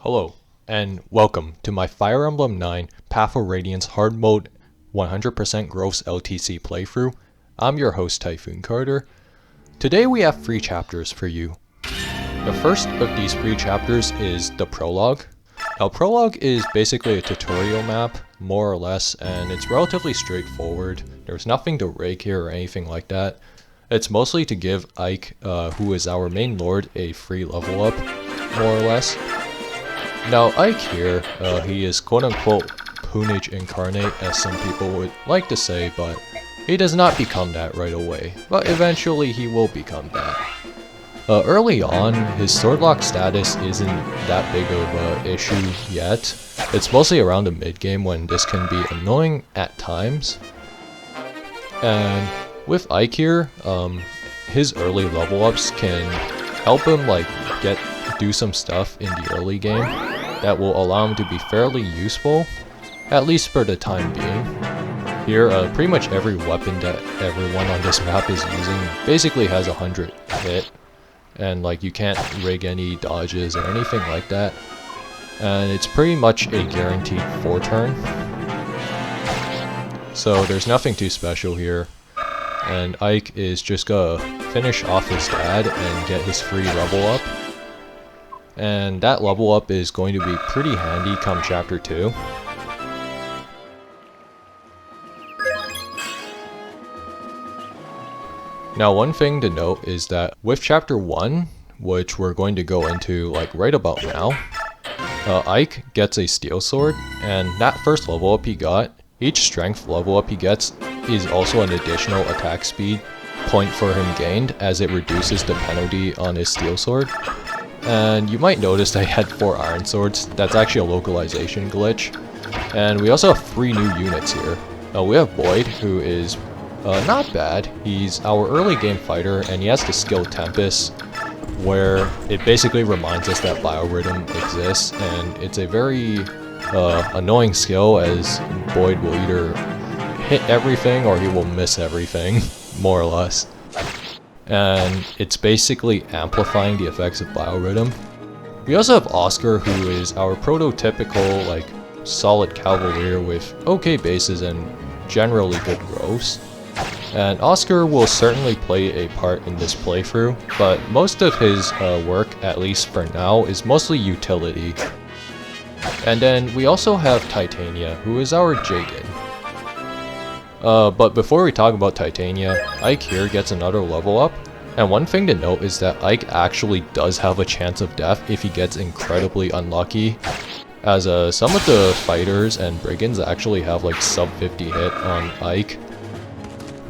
Hello, and welcome to my Fire Emblem 9 Path of Radiance Hard Mode 100% Gross LTC playthrough. I'm your host Typhoon Carter. Today we have 3 chapters for you. The first of these 3 chapters is the Prologue. Now Prologue is basically a tutorial map, more or less, and it's relatively straightforward. There's nothing to rig here or anything like that. It's mostly to give Ike, who is our main lord, a free level up, more or less. Now Ike here, he is quote-unquote pwnage incarnate, as some people would like to say, but he does not become that right away, but eventually he will become that. Early on, his sword lock status isn't that big of an issue yet. It's mostly around the mid-game when this can be annoying at times. And with Ike here, his early level ups can help him do some stuff in the early game that will allow him to be fairly useful, at least for the time being. Here, pretty much every weapon that everyone on this map is using basically has 100 hit, and you can't rig any dodges or anything like that. And it's pretty much a guaranteed 4-turn. So there's nothing too special here. And Ike is just gonna finish off his dad and get his free level up. And that level up is going to be pretty handy come chapter 2. Now one thing to note is that with chapter 1, which we're going to go into right about now, Ike gets a steel sword, and that first level up he got, each strength level up he gets is also an additional attack speed point for him gained, as it reduces the penalty on his steel sword. And you might notice I had 4 iron swords. That's actually a localization glitch. And we also have 3 new units here. We have Boyd, who is not bad. He's our early game fighter, and he has the skill Tempest, where it basically reminds us that biorhythm exists, and it's a very annoying skill, as Boyd will either hit everything or he will miss everything, more or less. And it's basically amplifying the effects of biorhythm. We also have Oscar, who is our prototypical solid cavalier with okay bases and generally good growths. And Oscar will certainly play a part in this playthrough, but most of his work, at least for now, is mostly utility. And then we also have Titania, who is our Jagan. But before we talk about Titania, Ike here gets another level up. And one thing to note is that Ike actually does have a chance of death if he gets incredibly unlucky, as some of the fighters and brigands actually have sub 50 hit on Ike.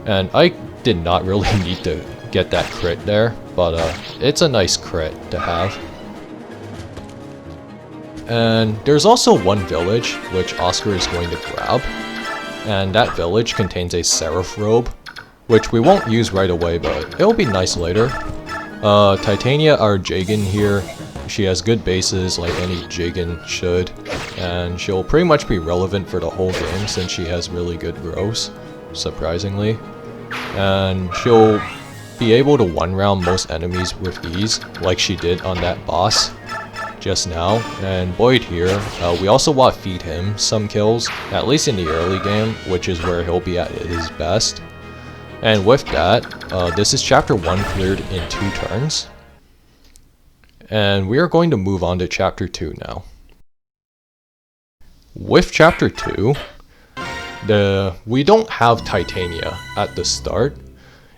And Ike did not really need to get that crit there, but it's a nice crit to have. And there's also one village which Oscar is going to grab, and that village contains a Seraph robe, which we won't use right away, but it'll be nice later. Titania, our Jagan here, she has good bases like any Jagan should, and she'll pretty much be relevant for the whole game since she has really good growths, surprisingly. And she'll be able to one-round most enemies with ease, like she did on that boss just now. And Boyd here, we also want to feed him some kills, at least in the early game, which is where he'll be at his best. And with that, this is chapter 1 cleared in 2 turns. And we are going to move on to chapter 2 now. With chapter 2, we don't have Titania at the start.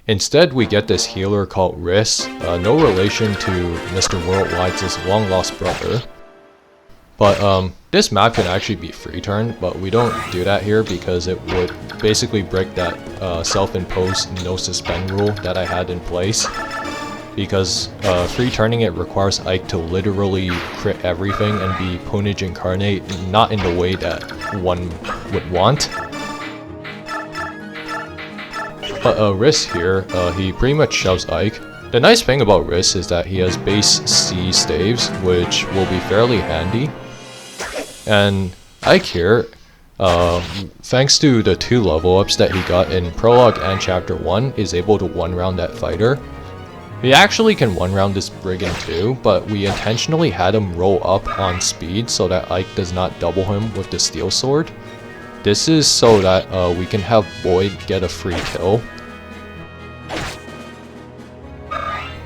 Instead, we get this healer called Riss, no relation to Mr. Worldwide's long-lost brother. But this map can actually be free turn, but we don't do that here because it would basically break that self-imposed no suspend rule that I had in place. Because free turning it requires Ike to literally crit everything and be pwnage incarnate, not in the way that one would want. But Riss here, he pretty much shoves Ike. The nice thing about Riss is that he has base C staves, which will be fairly handy. And Ike here, thanks to the 2 level ups that he got in Prologue and Chapter 1, is able to one-round that fighter. We actually can one-round this Brigand too, but we intentionally had him roll up on speed so that Ike does not double him with the Steel Sword. This is so that we can have Boyd get a free kill.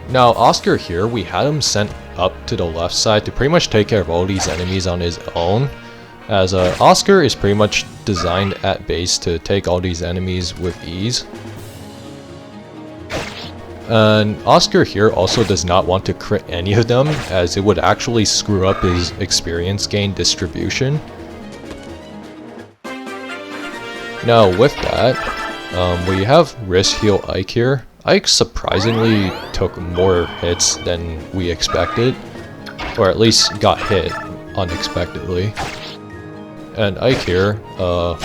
Now Oscar here, we had him sent up to the left side to pretty much take care of all these enemies on his own, as Oscar is pretty much designed at base to take all these enemies with ease. And Oscar here also does not want to crit any of them, as it would actually screw up his experience gain distribution. Now with that, we have Risk Heal Ike here. Ike surprisingly took more hits than we expected, or at least got hit unexpectedly. And Ike here,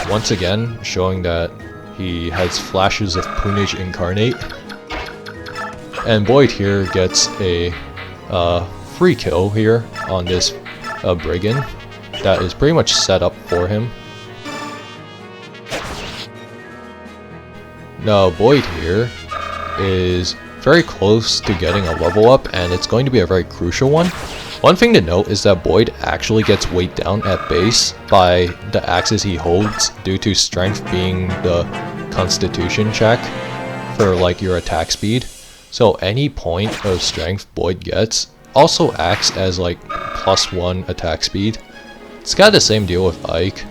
once again, showing that he has flashes of pwnage incarnate. And Boyd here gets a free kill here on this Brigand that is pretty much set up for him. Now Boyd here is very close to getting a level up, and it's going to be a very crucial one. One thing to note is that Boyd actually gets weighed down at base by the axes he holds due to strength being the constitution check for like your attack speed. So any point of strength Boyd gets also acts as like +1 attack speed. It's got the same deal with Ike.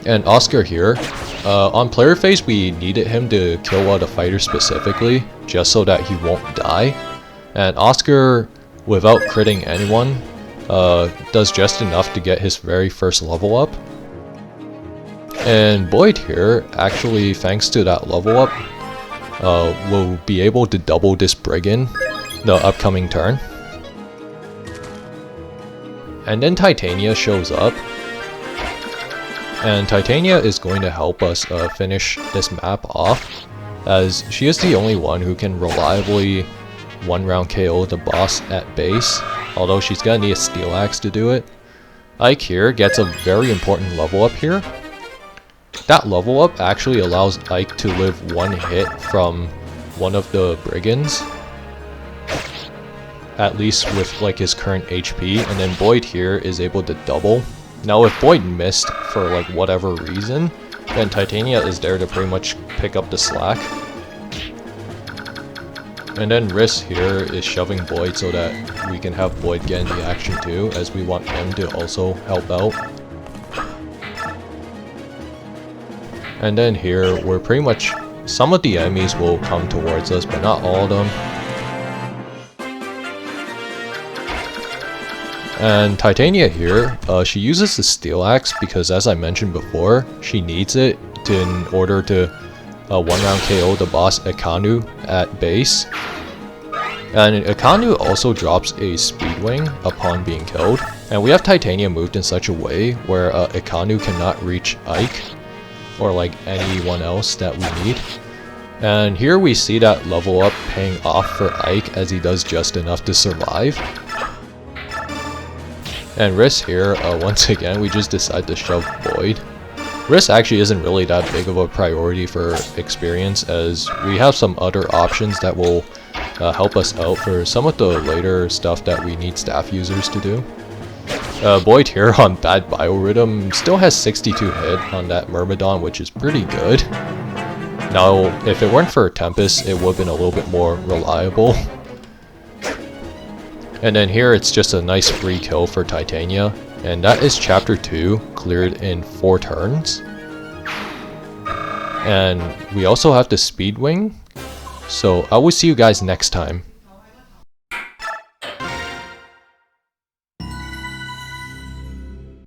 And Oscar here, on player phase we needed him to kill out a fighter specifically, just so that he won't die. And Oscar, without critting anyone, does just enough to get his very first level up. And Boyd here, actually thanks to that level up, will be able to double this Brigand the upcoming turn. And then Titania shows up. And Titania is going to help us finish this map off, as she is the only one who can reliably one-round KO the boss at base, although she's gonna need a steel axe to do it. Ike here gets a very important level up here. That level up actually allows Ike to live one hit from one of the Brigands, at least with like his current HP, and then Boyd here is able to double. Now if Boyd missed for like whatever reason, then Titania is there to pretty much pick up the slack. And then Risk here is shoving Boyd so that we can have Boyd get in the action too, as we want him to also help out. And then here, we're pretty much, some of the enemies will come towards us, but not all of them. And Titania here, she uses the steel axe because, as I mentioned before, she needs it in order to one-round KO the boss Ekanu at base. And Ekanu also drops a speed wing upon being killed. And we have Titania moved in such a way where Ekanu cannot reach Ike, or like anyone else that we need. And here we see that level up paying off for Ike, as he does just enough to survive. And Risk here, once again, we just decide to shove Boyd. Risk actually isn't really that big of a priority for experience, as we have some other options that will help us out for some of the later stuff that we need staff users to do. Boyd here on bad biorhythm still has 62 hit on that Myrmidon, which is pretty good. Now, if it weren't for Tempest, it would have been a little bit more reliable. And then here it's just a nice free kill for Titania, and that is chapter 2 cleared in 4 turns. And we also have the speed wing, so I will see you guys next time.